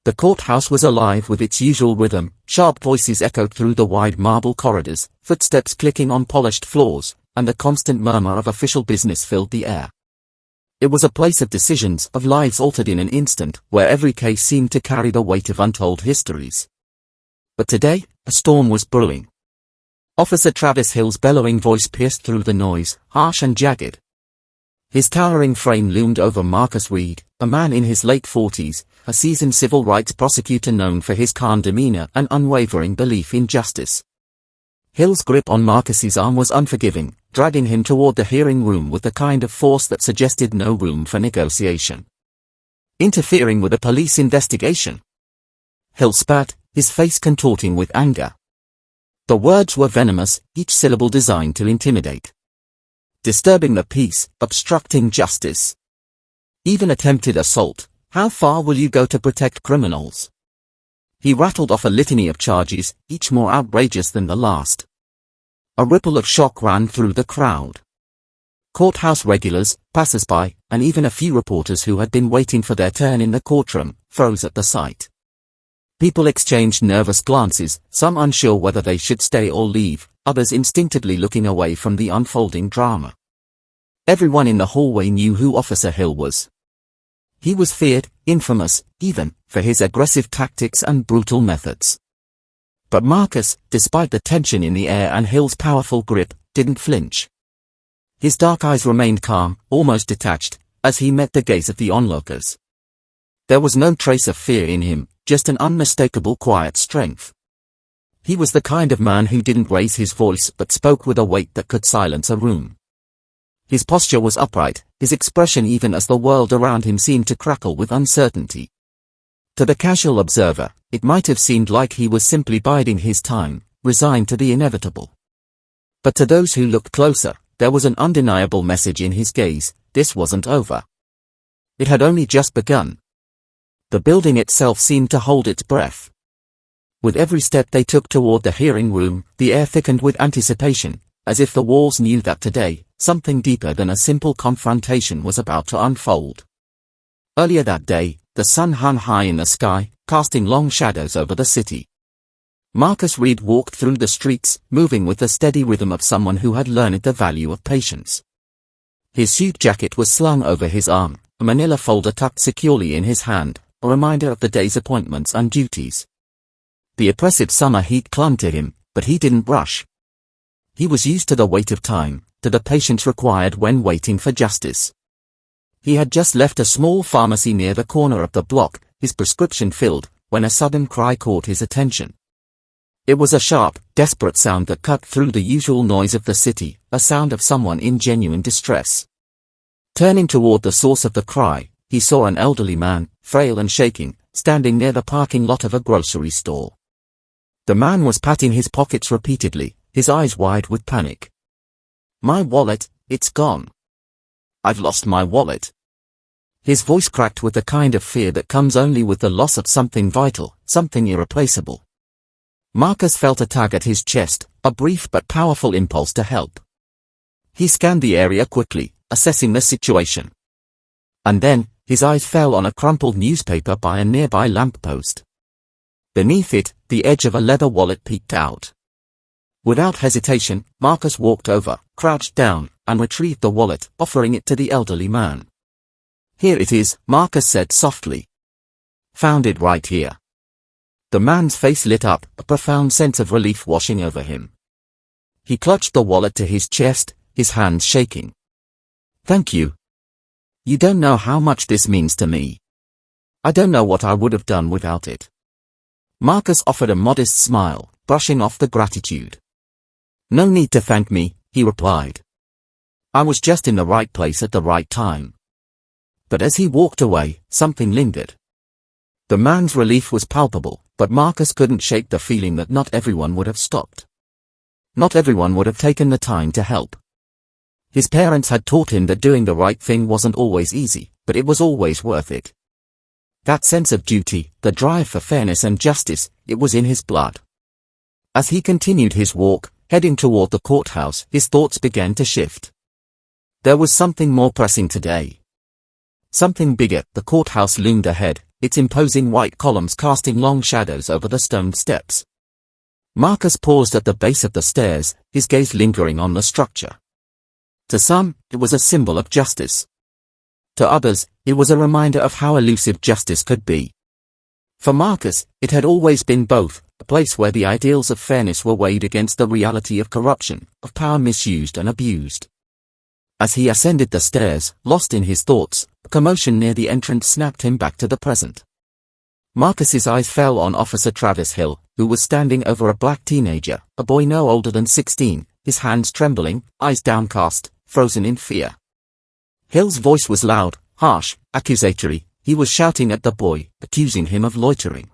The courthouse was alive with its usual rhythm. Sharp voices echoed through the wide marble corridors, footsteps clicking on polished floors, and the constant murmur of official business filled the air. It was a place of decisions, of lives altered in an instant, where every case seemed to carry the weight of untold histories. But today, a storm was brewing. Officer Travis Hill's bellowing voice pierced through the noise, harsh and jagged. His towering frame loomed over Marcus Reed, a man in his late 40s, a seasoned civil rights prosecutor known for his calm demeanor and unwavering belief in justice. Hill's grip on Marcus's arm was unforgiving, dragging him toward the hearing room with the kind of force that suggested no room for negotiation. Interfering with a police investigation. Hill spat, his face contorting with anger. The words were venomous, each syllable designed to intimidate. Disturbing the peace, obstructing justice. Even attempted assault. How far will you go to protect criminals? He rattled off a litany of charges, each more outrageous than the last. A ripple of shock ran through the crowd. Courthouse regulars, passers-by, and even a few reporters who had been waiting for their turn in the courtroom, froze at the sight. People exchanged nervous glances, some unsure whether they should stay or leave, others instinctively looking away from the unfolding drama. Everyone in the hallway knew who Officer Hill was. He was feared, infamous, even, for his aggressive tactics and brutal methods. But Marcus, despite the tension in the air and Hill's powerful grip, didn't flinch. His dark eyes remained calm, almost detached, as he met the gaze of the onlookers. There was no trace of fear in him, just an unmistakable quiet strength. He was the kind of man who didn't raise his voice but spoke with a weight that could silence a room. His posture was upright, his expression even as the world around him seemed to crackle with uncertainty. To the casual observer, it might have seemed like he was simply biding his time, resigned to the inevitable. But to those who looked closer, there was an undeniable message in his gaze: this wasn't over. It had only just begun. The building itself seemed to hold its breath. With every step they took toward the hearing room, the air thickened with anticipation, as if the walls knew that today, something deeper than a simple confrontation was about to unfold. Earlier that day, the sun hung high in the sky, casting long shadows over the city. Marcus Reed walked through the streets, moving with the steady rhythm of someone who had learned the value of patience. His suit jacket was slung over his arm, a manila folder tucked securely in his hand, a reminder of the day's appointments and duties. The oppressive summer heat clung to him, but he didn't rush. He was used to the weight of time, to the patience required when waiting for justice. He had just left a small pharmacy near the corner of the block, his prescription filled, when a sudden cry caught his attention. It was a sharp, desperate sound that cut through the usual noise of the city, a sound of someone in genuine distress. Turning toward the source of the cry, he saw an elderly man, frail and shaking, standing near the parking lot of a grocery store. The man was patting his pockets repeatedly, his eyes wide with panic. "My wallet, it's gone. I've lost my wallet." His voice cracked with the kind of fear that comes only with the loss of something vital, something irreplaceable. Marcus felt a tug at his chest, a brief but powerful impulse to help. He scanned the area quickly, assessing the situation. And then, his eyes fell on a crumpled newspaper by a nearby lamppost. Beneath it, the edge of a leather wallet peeked out. Without hesitation, Marcus walked over, crouched down, and retrieved the wallet, offering it to the elderly man. "Here it is," Marcus said softly. "Found it right here." The man's face lit up, a profound sense of relief washing over him. He clutched the wallet to his chest, his hands shaking. "Thank you. You don't know how much this means to me. I don't know what I would have done without it." Marcus offered a modest smile, brushing off the gratitude. "No need to thank me," he replied. "I was just in the right place at the right time." But as he walked away, something lingered. The man's relief was palpable, but Marcus couldn't shake the feeling that not everyone would have stopped. Not everyone would have taken the time to help. His parents had taught him that doing the right thing wasn't always easy, but it was always worth it. That sense of duty, the drive for fairness and justice, it was in his blood. As he continued his walk, heading toward the courthouse, his thoughts began to shift. There was something more pressing today. Something bigger. The courthouse loomed ahead, its imposing white columns casting long shadows over the stone steps. Marcus paused at the base of the stairs, his gaze lingering on the structure. To some, it was a symbol of justice. To others, it was a reminder of how elusive justice could be. For Marcus, it had always been both, a place where the ideals of fairness were weighed against the reality of corruption, of power misused and abused. As he ascended the stairs, lost in his thoughts, a commotion near the entrance snapped him back to the present. Marcus's eyes fell on Officer Travis Hill, who was standing over a black teenager, a boy no older than 16, his hands trembling, eyes downcast, frozen in fear. Hill's voice was loud, harsh, accusatory. He was shouting at the boy, accusing him of loitering.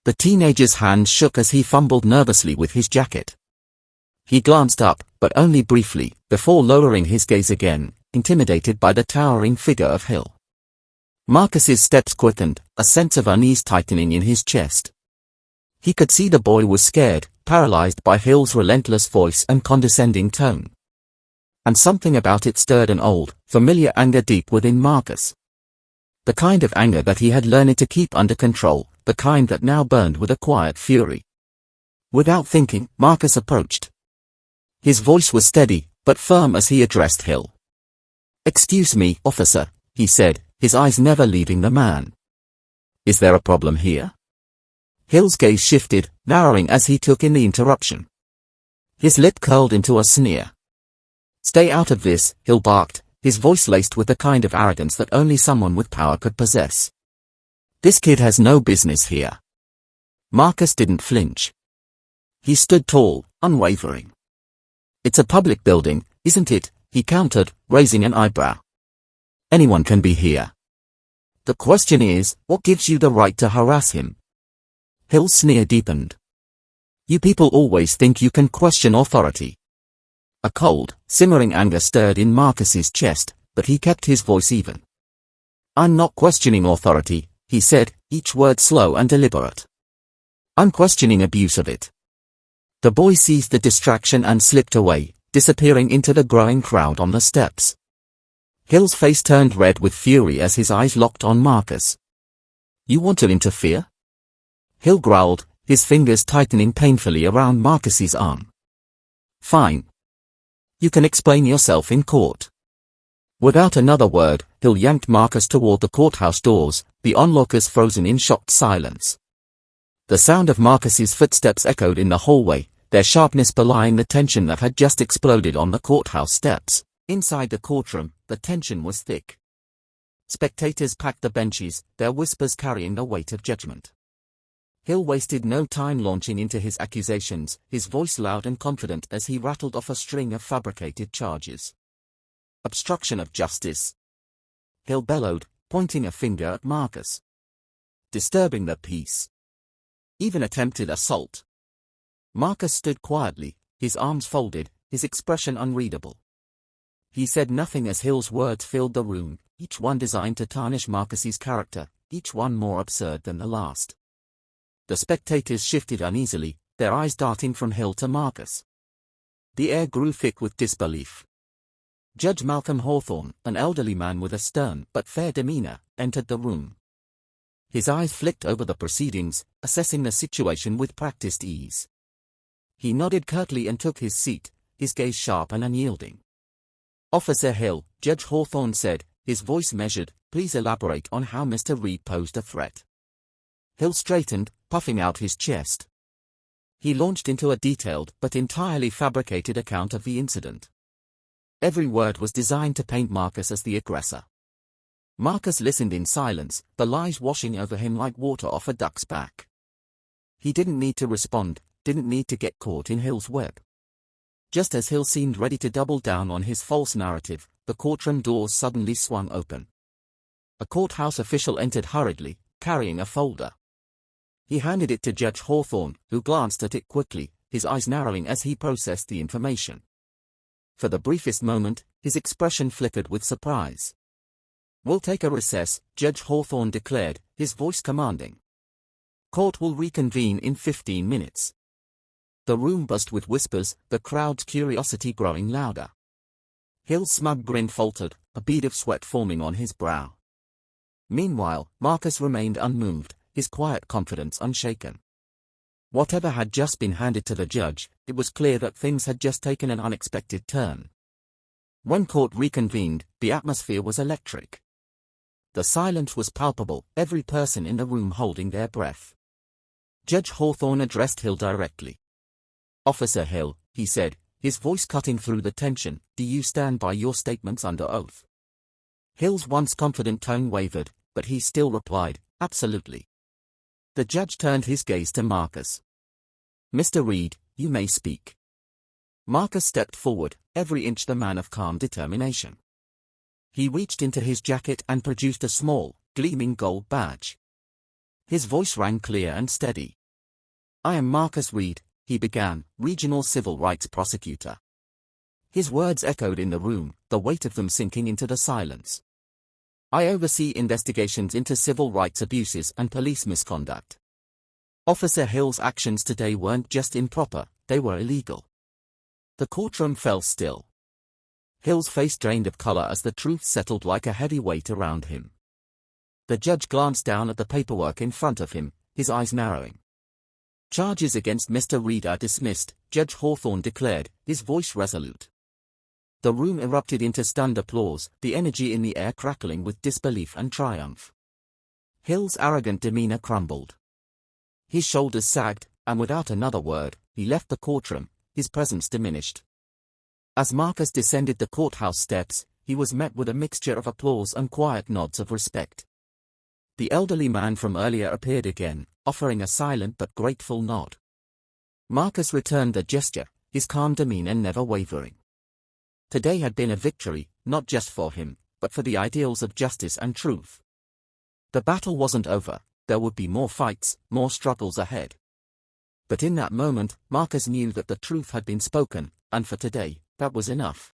The teenager's hands shook as he fumbled nervously with his jacket. He glanced up, but only briefly, before lowering his gaze again, intimidated by the towering figure of Hill. Marcus's steps quickened, a sense of unease tightening in his chest. He could see the boy was scared, paralyzed by Hill's relentless voice and condescending tone. And something about it stirred an old, familiar anger deep within Marcus. The kind of anger that he had learned to keep under control, the kind that now burned with a quiet fury. Without thinking, Marcus approached. His voice was steady, but firm as he addressed Hill. "Excuse me, officer," he said, his eyes never leaving the man. "Is there a problem here?" Hill's gaze shifted, narrowing as he took in the interruption. His lip curled into a sneer. "Stay out of this," Hill barked, his voice laced with the kind of arrogance that only someone with power could possess. "This kid has no business here." Marcus didn't flinch. He stood tall, unwavering. "It's a public building, isn't it?" he countered, raising an eyebrow. "Anyone can be here. The question is, what gives you the right to harass him?" Hill's sneer deepened. "You people always think you can question authority." A cold, simmering anger stirred in Marcus's chest, but he kept his voice even. "I'm not questioning authority," he said, each word slow and deliberate. "I'm questioning abuse of it." The boy seized the distraction and slipped away, disappearing into the growing crowd on the steps. Hill's face turned red with fury as his eyes locked on Marcus. "You want to interfere?" Hill growled, his fingers tightening painfully around Marcus's arm. "Fine. You can explain yourself in court." Without another word, Hill yanked Marcus toward the courthouse doors, the onlookers frozen in shocked silence. The sound of Marcus's footsteps echoed in the hallway, their sharpness belying the tension that had just exploded on the courthouse steps. Inside the courtroom, the tension was thick. Spectators packed the benches, their whispers carrying the weight of judgment. Hill wasted no time launching into his accusations, his voice loud and confident as he rattled off a string of fabricated charges. "Obstruction of justice," Hill bellowed, pointing a finger at Marcus. "Disturbing the peace. Even attempted assault." Marcus stood quietly, his arms folded, his expression unreadable. He said nothing as Hill's words filled the room, each one designed to tarnish Marcus's character, each one more absurd than the last. The spectators shifted uneasily, their eyes darting from Hill to Marcus. The air grew thick with disbelief. Judge Malcolm Hawthorne, an elderly man with a stern but fair demeanor, entered the room. His eyes flicked over the proceedings, assessing the situation with practiced ease. He nodded curtly and took his seat, his gaze sharp and unyielding. "Officer Hill," Judge Hawthorne said, his voice measured, "please elaborate on how Mr. Reed posed a threat." Hill straightened, puffing out his chest. He launched into a detailed but entirely fabricated account of the incident. Every word was designed to paint Marcus as the aggressor. Marcus listened in silence, the lies washing over him like water off a duck's back. He didn't need to respond, didn't need to get caught in Hill's web. Just as Hill seemed ready to double down on his false narrative, the courtroom doors suddenly swung open. A courthouse official entered hurriedly, carrying a folder. He handed it to Judge Hawthorne, who glanced at it quickly, his eyes narrowing as he processed the information. For the briefest moment, his expression flickered with surprise. "We'll take a recess," Judge Hawthorne declared, his voice commanding. "Court will reconvene in 15 minutes. The room buzzed with whispers, the crowd's curiosity growing louder. Hill's smug grin faltered, a bead of sweat forming on his brow. Meanwhile, Marcus remained unmoved, his quiet confidence unshaken. Whatever had just been handed to the judge, it was clear that things had just taken an unexpected turn. When court reconvened, the atmosphere was electric. The silence was palpable, every person in the room holding their breath. Judge Hawthorne addressed Hill directly. "Officer Hill," he said, his voice cutting through the tension, "do you stand by your statements under oath?" Hill's once confident tone wavered, but he still replied, "Absolutely." The judge turned his gaze to Marcus. "Mr. Reed, you may speak." Marcus stepped forward, every inch the man of calm determination. He reached into his jacket and produced a small, gleaming gold badge. His voice rang clear and steady. "I am Marcus Reed," he began, "Regional Civil Rights Prosecutor." His words echoed in the room, the weight of them sinking into the silence. "I oversee investigations into civil rights abuses and police misconduct. Officer Hill's actions today weren't just improper, they were illegal." The courtroom fell still. Hill's face drained of color as the truth settled like a heavy weight around him. The judge glanced down at the paperwork in front of him, his eyes narrowing. "Charges against Mr. Reed are dismissed," Judge Hawthorne declared, his voice resolute. The room erupted into stunned applause, the energy in the air crackling with disbelief and triumph. Hill's arrogant demeanor crumbled. His shoulders sagged, and without another word, he left the courtroom, his presence diminished. As Marcus descended the courthouse steps, he was met with a mixture of applause and quiet nods of respect. The elderly man from earlier appeared again, offering a silent but grateful nod. Marcus returned the gesture, his calm demeanor never wavering. Today had been a victory, not just for him, but for the ideals of justice and truth. The battle wasn't over, there would be more fights, more struggles ahead. But in that moment, Marcus knew that the truth had been spoken, and for today, that was enough.